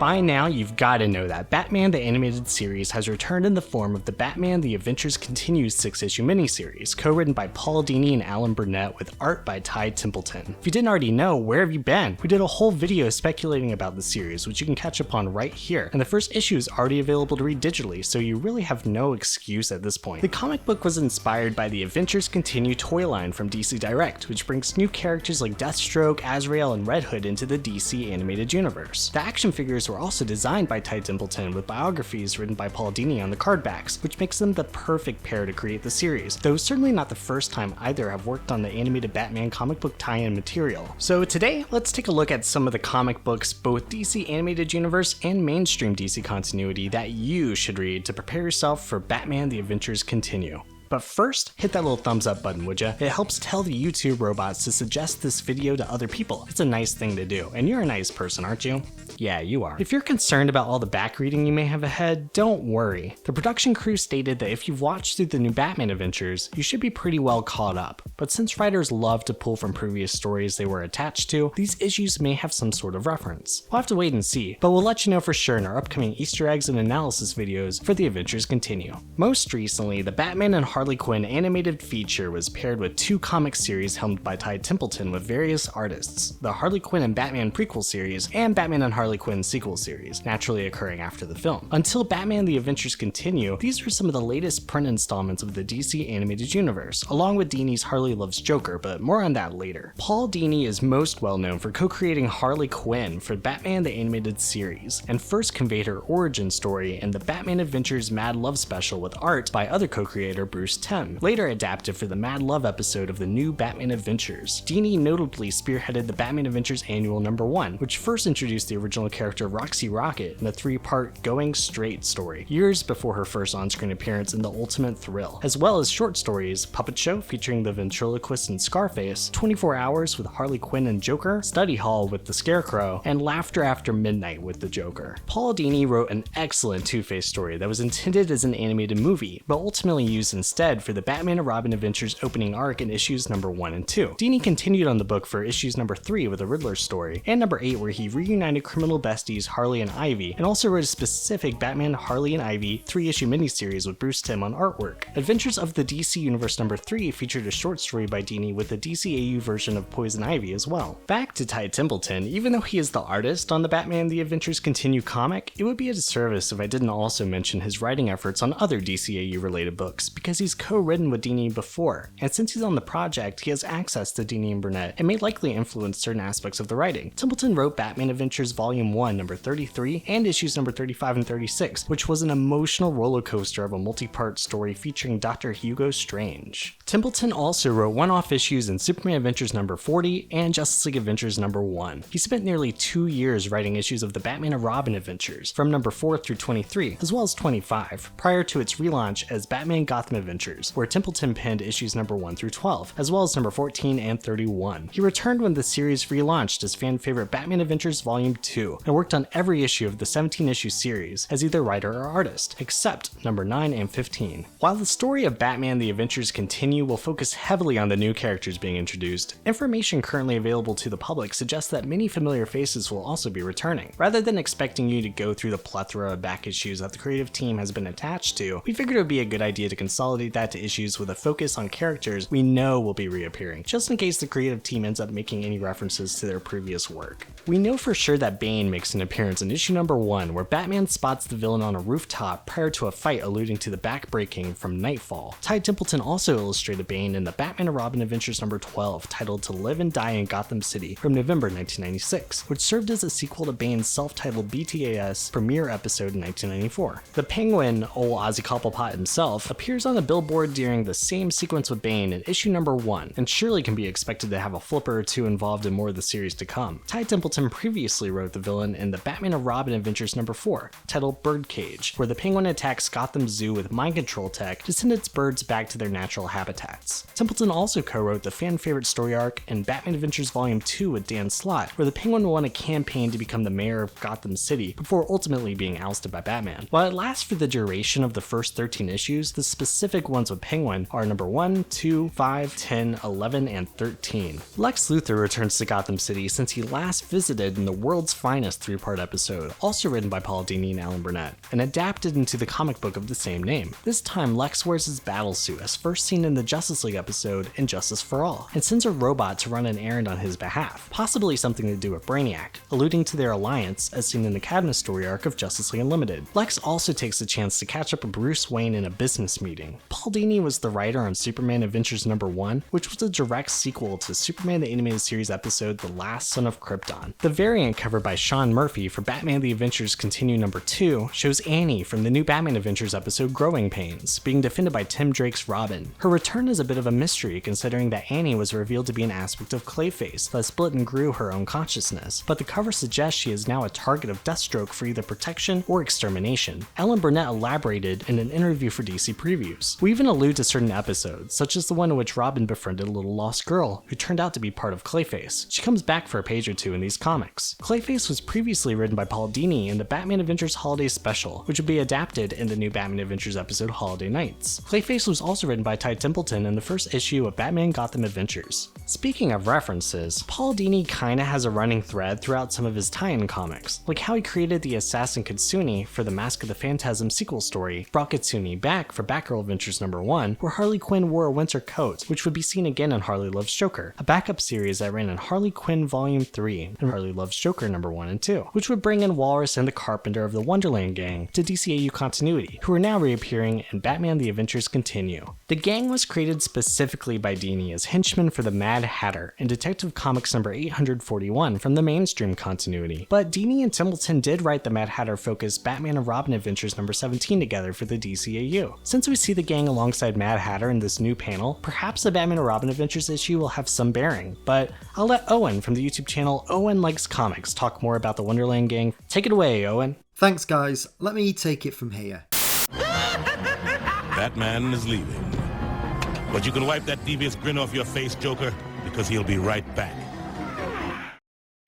By now, you've got to know that Batman the Animated Series has returned in the form of the Batman The Adventures Continue 6-issue miniseries, co-written by Paul Dini and Alan Burnett with art by Templeton. If you didn't already know, where have you been? We did a whole video speculating about the series, which you can catch up on right here, and the first issue is already available to read digitally, so you really have no excuse at this point. The comic book was inspired by the Adventures Continue toy line from DC Direct, which brings new characters like Deathstroke, AZRAEL, and Red Hood into the DC animated universe. The action figures were also designed by Templeton with biographies written by Paul Dini on the card backs, which makes them the perfect pair to create the series, though certainly not the first time either have worked on the animated Batman comic book tie-in material. So today, let's take a look at some of the comic books, both DC animated universe and mainstream DC continuity, that you should read to prepare yourself for Batman The Adventures Continue. But first, hit that little thumbs up button, would ya? It helps tell the YouTube robots to suggest this video to other people. It's a nice thing to do, and you're a nice person, aren't you? Yeah, you are. If you're concerned about all the back reading you may have ahead, don't worry. The production crew stated that if you've watched through the new Batman adventures, you should be pretty well caught up. But since writers love to pull from previous stories they were attached to, these issues may have some sort of reference. We'll have to wait and see, but we'll let you know for sure in our upcoming Easter eggs and analysis videos for The Adventures Continue. Most recently, the Batman and Harley Quinn animated feature was paired with two comic series helmed by Templeton with various artists, the Harley Quinn and Batman prequel series and Batman and Harley Quinn sequel series, naturally occurring after the film. Until Batman The Adventures Continue, these were some of the latest print installments of the DC animated universe, along with Dini's Harley Loves Joker, but more on that later. Paul Dini is most well known for co-creating Harley Quinn for Batman the Animated Series, and first conveyed her origin story in the Batman Adventures Mad Love special with art by other co-creator Bruce Timm, later adapted for the Mad Love episode of the new Batman Adventures. Dini notably spearheaded the Batman Adventures Annual #1, which first introduced the original character Roxy Rocket in the 3-part Going Straight story, years before her first on-screen appearance in The Ultimate Thrill, as well as short stories Puppet Show featuring the ventriloquist and Scarface, 24 Hours with Harley Quinn and Joker, Study Hall with the Scarecrow, and Laughter After Midnight with the Joker. Paul Dini wrote an excellent Two-Face story that was intended as an animated movie, but ultimately used instead for the Batman and Robin Adventures opening arc in issues #1 and 2. Dini continued on the book for issues #3 with a Riddler story, and #8 where he reunited criminal besties Harley and Ivy, and also wrote a specific Batman Harley and Ivy 3-issue miniseries with Bruce Timm on artwork. Adventures of the DC Universe #3 featured a short story by Dini with the DCAU version of Poison Ivy as well. Back to Templeton, even though he is the artist on the Batman The Adventures Continue comic, it would be a disservice if I didn't also mention his writing efforts on other DCAU related books, because he's co-written with Dini before, and since he's on the project, he has access to Dini and Burnett and may likely influence certain aspects of the writing. Templeton wrote Batman Adventures Volume 1, number 33, and issues number 35 and 36, which was an emotional roller coaster of a multi-part story featuring Dr. Hugo Strange. Templeton also wrote one-off issues in Superman Adventures number 40 and Justice League Adventures number 1. He spent nearly 2 years writing issues of the Batman and Robin Adventures, from number 4 through 23, as well as 25, prior to its relaunch as Batman Gotham Adventures, where Templeton penned issues number 1 through 12, as well as number 14 and 31. He returned when the series relaunched as fan favorite Batman Adventures Volume 2, and worked on every issue of the 17-issue series as either writer or artist, except number 9 and 15. While the story of Batman The Adventures Continue will focus heavily on the new characters being introduced, information currently available to the public suggests that many familiar faces will also be returning. Rather than expecting you to go through the plethora of back issues that the creative team has been attached to, we figured it would be a good idea to consolidate that to issues with a focus on characters we know will be reappearing, just in case the creative team ends up making any references to their previous work. We know for sure that Bane makes an appearance in issue number 1, where Batman spots the villain on a rooftop prior to a fight alluding to the backbreaking from KNIGHTFALL. Templeton also illustrated Bane in the Batman and Robin Adventures number 12, titled To Live and Die in Gotham City from November 1996, which served as a sequel to Bane's self-titled BTAS premiere episode in 1994. The Penguin, old Ozzy Cobblepot himself, appears on the billboard during the same sequence with Bane in issue number 1, and surely can be expected to have a flipper or two involved in more of the series to come. Templeton previously wrote the villain in the Batman and Robin Adventures number 4, titled Birdcage, where the Penguin attacks Gotham Zoo with mind control tech to send its birds back to their natural habitats. Templeton also co-wrote the fan favorite story arc in Batman Adventures Volume 2 with Dan Slott, where the Penguin won a campaign to become the mayor of Gotham City before ultimately being ousted by Batman. While it lasts for the duration of the first 13 issues, the specific big ones with Penguin are number 1, 2, 5, 10, 11, and 13. Lex Luthor returns to Gotham City since he last visited in the World's Finest 3-part episode, also written by Paul Dini and Alan Burnett, and adapted into the comic book of the same name. This time, Lex wears his battle suit as first seen in the Justice League episode In Justice for All, and sends a robot to run an errand on his behalf, possibly something to do with Brainiac, alluding to their alliance as seen in the Cadmus story arc of Justice League Unlimited. Lex also takes a chance to catch up with Bruce Wayne in a business meeting. Paul Dini was the writer on Superman Adventures number 1, which was a direct sequel to Superman the Animated Series episode The Last Son of Krypton. The variant covered by Sean Murphy for Batman the Adventures Continue number 2 shows Annie from the new Batman Adventures episode Growing Pains, being defended by Tim Drake's Robin. Her return is a bit of a mystery considering that Annie was revealed to be an aspect of Clayface that split and grew her own consciousness, but the cover suggests she is now a target of Deathstroke for either protection or extermination. Alan Burnett elaborated in an interview for DC Previews. We even allude to certain episodes, such as the one in which Robin befriended a little lost girl who turned out to be part of Clayface. She comes back for a page or two in these comics. Clayface was previously written by Paul Dini in the Batman Adventures Holiday Special, which would be adapted in the new Batman Adventures episode Holiday Nights. Clayface was also written by Ty Templeton in the first issue of Batman Gotham Adventures. Speaking of references, Paul Dini kinda has a running thread throughout some of his tie-in comics, like how he created the assassin Kitsune for the Mask of the Phantasm sequel story, brought Kitsune back for Batgirl Adventures number 1, where Harley Quinn wore a winter coat, which would be seen again in Harley Loves Joker, a backup series that ran in Harley Quinn Volume 3 and Harley Loves Joker number 1 and 2, which would bring in Walrus and the Carpenter of the Wonderland Gang to DCAU continuity, who are now reappearing in Batman The Adventures Continue. The gang was created specifically by Dini as henchmen for the Mad Hatter in Detective Comics number 841 from the mainstream continuity, but Dini and Templeton did write the Mad Hatter focused Batman and Robin Adventures number 17 together for the DCAU. Since we see the gang alongside Mad Hatter in this new panel, perhaps the Batman and Robin Adventures issue will have some bearing, but I'll let Owen from the YouTube channel Owen Likes Comics talk more about the Wonderland Gang. Take it away, Owen. Thanks guys, let me take it from here. Batman is leaving. But you can wipe that devious grin off your face, Joker, because he'll be right back.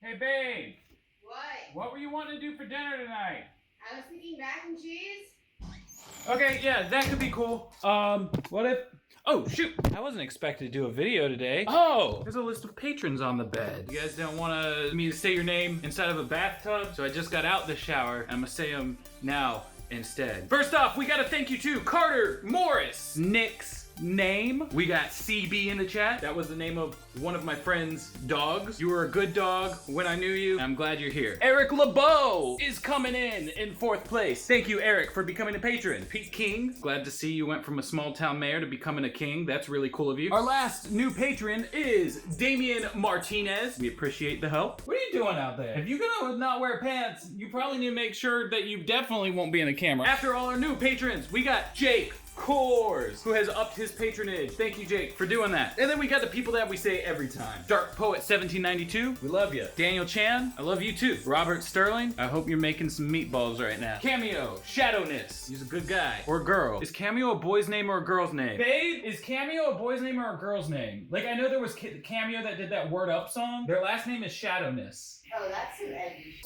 Hey, babe. What? What were you wanting to do for dinner tonight? I was thinking mac and cheese. Okay, yeah, that could be cool. What if... Oh, shoot! I wasn't expected to do a video today. Oh! There's a list of patrons on the bed. You guys don't want me to say your name inside of a bathtub? So I just got out the shower, and I'm gonna say them now instead. First off, we gotta thank you to Carter Morris, Nick's name. We got CB in the chat. That was the name of one of my friend's dogs. You were a good dog when I knew you. I'm glad you're here. Eric LeBeau is coming in 4th place. Thank you, Eric, for becoming a patron. Pete King, glad to see you went from a small town mayor to becoming a king. That's really cool of you. Our last new patron is Damian Martinez. We appreciate the help. What are you doing out there? If you're gonna not wear pants, you probably need to make sure that you definitely won't be in the camera. After all our new patrons, we got Jake Coors, who has upped his patronage. Thank you, Jake, for doing that. And then we got the people that we say every time. Dark Poet 1792, we love you. Daniel Chan, I love you too. Robert Sterling, I hope you're making some meatballs right now. Cameo, Shadowness, he's a good guy. Or girl. Is Cameo a boy's name or a girl's name? Babe, is Cameo a boy's name or a girl's name? Like, I know there was Cameo that did that Word Up song. Their last name is Shadowness. Oh, that's an edgy.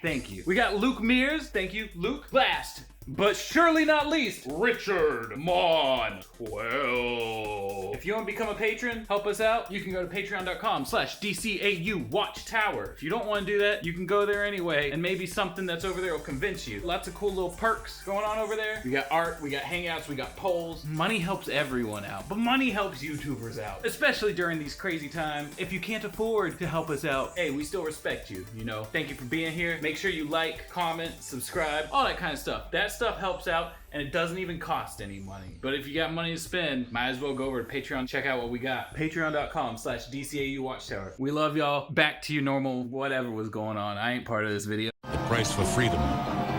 Thank you. We got Luke Mears. Thank you, Luke. Last, but surely not least, Richard Mon 12. If you want to become a patron, help us out, you can go to patreon.com/DCAU Watchtower. If you don't want to do that, you can go there anyway, and maybe something that's over there will convince you. Lots of cool little perks going on over there. We got art, we got hangouts, we got polls. Money helps everyone out, but money helps YouTubers out, especially during these crazy times. If you can't afford to help us out, hey, we still respect you, you know. Thank you for being here. Make sure you like, comment, subscribe, all that kind of stuff. That stuff helps out, and it doesn't even cost any money. But if you got money to spend, might as well go over to Patreon, check out what we got. Patreon.com/DCAU Watchtower. We love y'all. Back to your normal whatever was going on. I ain't part of this video. The price for freedom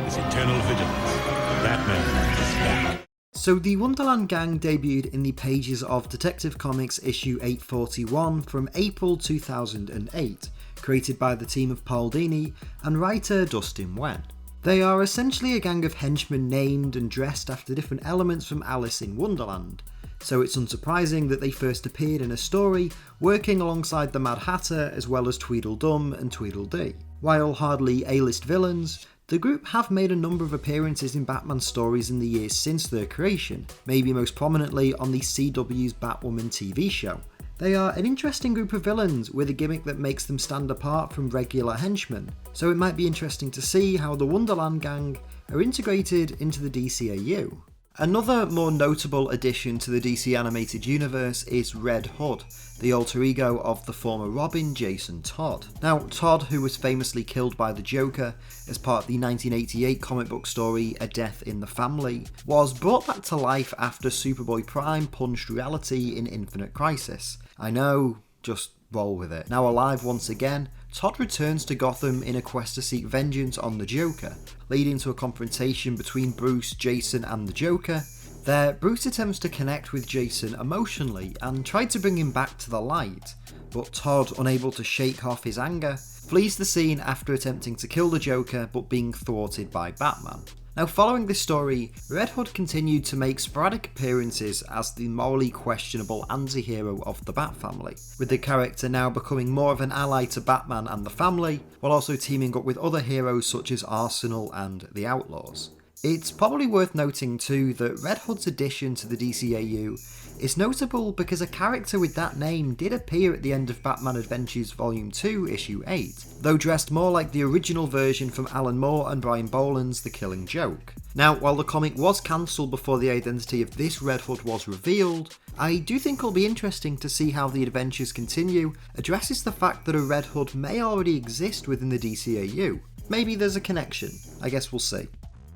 is eternal vigilance. Batman is back. So the Wonderland Gang debuted in the pages of Detective Comics issue 841 from April 2008, created by the team of Paul Dini and writer Dustin Wen. They are essentially a gang of henchmen named and dressed after different elements from Alice in Wonderland, so it's unsurprising that they first appeared in a story working alongside the Mad Hatter as well as Tweedledum and Tweedledee. While hardly A-list villains, The group have made a number of appearances in Batman stories in the years since their creation, maybe most prominently on the CW's Batwoman TV show. They are an interesting group of villains with a gimmick that makes them stand apart from regular henchmen, so it might be interesting to see how the Wonderland Gang are integrated into the DCAU. Another more notable addition to the DC animated universe is Red Hood, the alter ego of the former Robin, Jason Todd. Now, Todd, who was famously killed by the Joker as part of the 1988 comic book story A Death in the Family, was brought back to life after Superboy Prime punched reality in Infinite Crisis. I know, just roll with it. Now alive once again, Todd returns to Gotham in a quest to seek vengeance on the Joker, leading to a confrontation between Bruce, Jason and the Joker. There, Bruce attempts to connect with Jason emotionally and tries to bring him back to the light, but Todd, unable to shake off his anger, flees the scene after attempting to kill the Joker but being thwarted by Batman. Now, following this story, Red Hood continued to make sporadic appearances as the morally questionable anti-hero of the Bat family, with the character now becoming more of an ally to Batman and the family, while also teaming up with other heroes such as Arsenal and the Outlaws. It's probably worth noting too that Red Hood's addition to the DCAU is notable because a character with that name did appear at the end of Batman Adventures Volume 2, Issue 8, though dressed more like the original version from Alan Moore and Brian Boland's The Killing Joke. Now, while the comic was cancelled before the identity of this Red Hood was revealed, I do think it'll be interesting to see how the Adventures Continue addresses the fact that a Red Hood may already exist within the DCAU. Maybe there's a connection, I guess we'll see.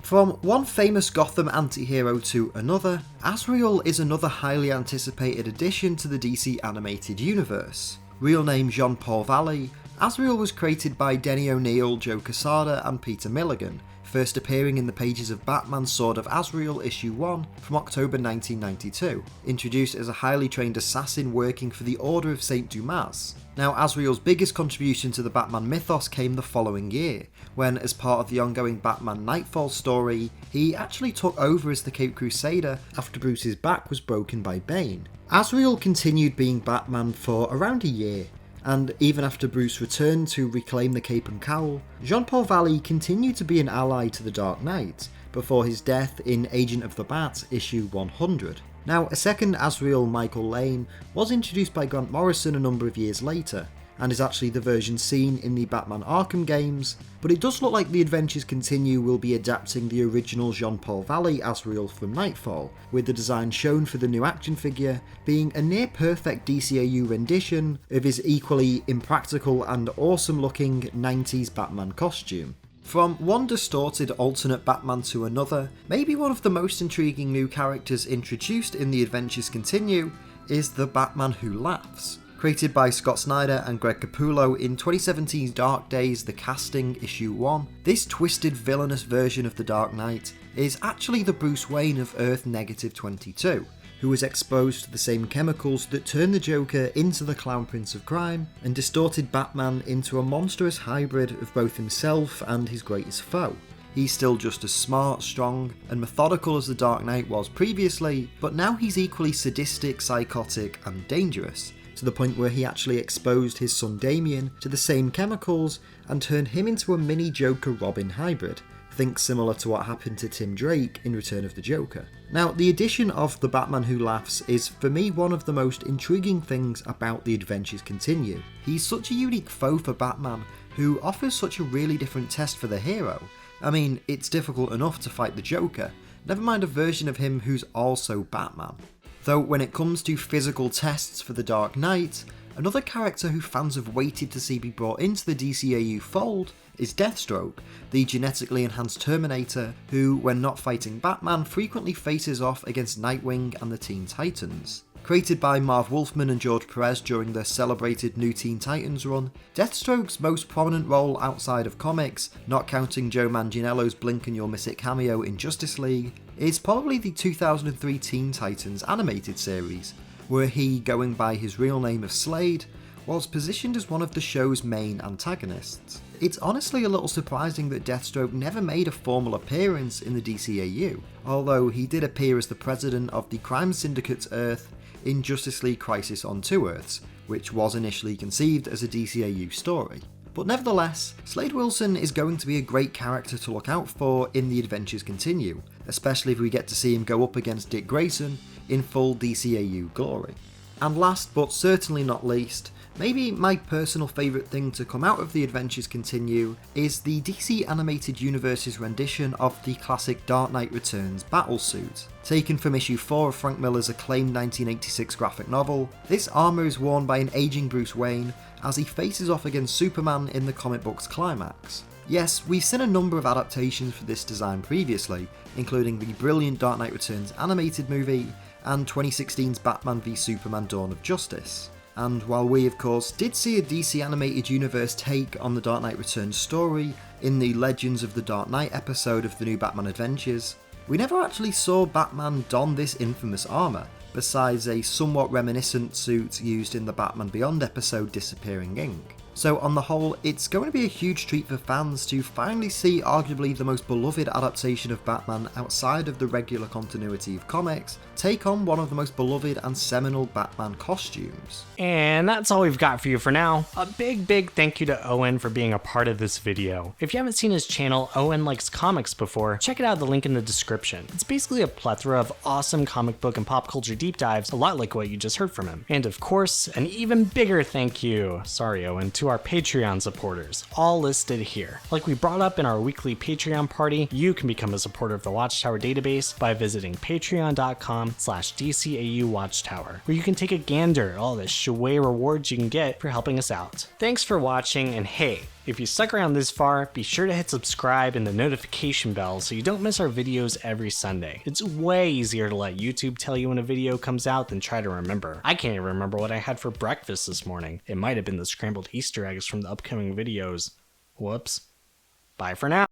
From one famous Gotham anti-hero to another, AZRAEL is another highly anticipated addition to the DC animated universe. Real name Jean-Paul Valley, AZRAEL was created by Denny O'Neil, Joe Quesada and Peter Milligan, first appearing in the pages of Batman Sword of Azrael issue 1 from October 1992, introduced as a highly trained assassin working for the Order of St. Dumas. Now, Azrael's biggest contribution to the Batman mythos came the following year, when, as part of the ongoing Batman KNIGHTFALL story, he actually took over as the Caped Crusader after Bruce's back was broken by Bane. Azrael continued being Batman for around a year, and even after Bruce returned to reclaim the cape and cowl, Jean-Paul Valley continued to be an ally to the Dark Knight, before his death in Agent of the Bat issue 100. Now, a second Azrael, Michael Lane, was introduced by Grant Morrison a number of years later, and is actually the version seen in the Batman Arkham games, but it does look like the Adventures Continue will be adapting the original Jean-Paul Valley Azrael from KNIGHTFALL, with the design shown for the new action figure being a near-perfect DCAU rendition of his equally impractical and awesome-looking 90s Batman costume. From one distorted alternate Batman to another, maybe one of the most intriguing new characters introduced in the Adventures Continue is the Batman Who Laughs. Created by Scott Snyder and Greg Capullo in 2017's Dark Days The Casting issue 1, this twisted villainous version of the Dark Knight is actually the Bruce Wayne of Earth -22, who was exposed to the same chemicals that turned the Joker into the Clown Prince of Crime and distorted Batman into a monstrous hybrid of both himself and his greatest foe. He's still just as smart, strong, and methodical as the Dark Knight was previously, but now he's equally sadistic, psychotic, and dangerous, to the point where he actually exposed his son Damian to the same chemicals and turned him into a mini Joker-Robin hybrid. Think similar to what happened to Tim Drake in Return of the Joker. Now, the addition of the Batman Who Laughs is for me one of the most intriguing things about the Adventures Continue. He's such a unique foe for Batman, who offers such a really different test for the hero. I mean, it's difficult enough to fight the Joker, never mind a version of him who's also Batman. Though when it comes to physical tests for the Dark Knight, another character who fans have waited to see be brought into the DCAU fold is Deathstroke, the genetically enhanced Terminator who, when not fighting Batman, frequently faces off against Nightwing and the Teen Titans. Created by Marv Wolfman and George Perez during the celebrated New Teen Titans run, Deathstroke's most prominent role outside of comics, not counting Joe Manganiello's Blink and You'll Miss It cameo in Justice League, is probably the 2003 Teen Titans animated series, where he, going by his real name of Slade, was positioned as one of the show's main antagonists. It's honestly a little surprising that Deathstroke never made a formal appearance in the DCAU, although he did appear as the president of the Crime Syndicate's Earth in Justice League Crisis on Two Earths, which was initially conceived as a DCAU story. But nevertheless, Slade Wilson is going to be a great character to look out for in The Adventures Continue, especially if we get to see him go up against Dick Grayson in full DCAU glory. And last but certainly not least, maybe my personal favourite thing to come out of The Adventures Continue is the DC Animated Universe's rendition of the classic Dark Knight Returns battlesuit. Taken from issue 4 of Frank Miller's acclaimed 1986 graphic novel, this armour is worn by an ageing Bruce Wayne as he faces off against Superman in the comic book's climax. Yes, we've seen a number of adaptations for this design previously, including the brilliant Dark Knight Returns animated movie and 2016's Batman v Superman Dawn of Justice. And while we of course did see a DC Animated Universe take on the Dark Knight Returns story in the Legends of the Dark Knight episode of the New Batman Adventures, we never actually saw Batman don this infamous armour, besides a somewhat reminiscent suit used in the Batman Beyond episode Disappearing Ink. So on the whole, it's going to be a huge treat for fans to finally see arguably the most beloved adaptation of Batman outside of the regular continuity of comics take on one of the most beloved and seminal Batman costumes. And that's all we've got for you for now. A big thank you to Owen for being a part of this video. If you haven't seen his channel, Owen Likes Comics, before, check it out, the link in the description. It's basically a plethora of awesome comic book and pop culture deep dives, a lot like what you just heard from him. And of course, an even bigger thank you, sorry Owen, to our Patreon supporters, all listed here. Like we brought up in our weekly Patreon party, you can become a supporter of the Watchtower Database by visiting patreon.com/DCAU Watchtower, where you can take a gander at all the shaway rewards you can get for helping us out. Thanks for watching, and hey, if you stuck around this far, be sure to hit subscribe and the notification bell so you don't miss our videos every Sunday. It's way easier to let YouTube tell you when a video comes out than try to remember. I can't even remember what I had for breakfast this morning. It might have been the scrambled Easter eggs from the upcoming videos. Whoops. Bye for now.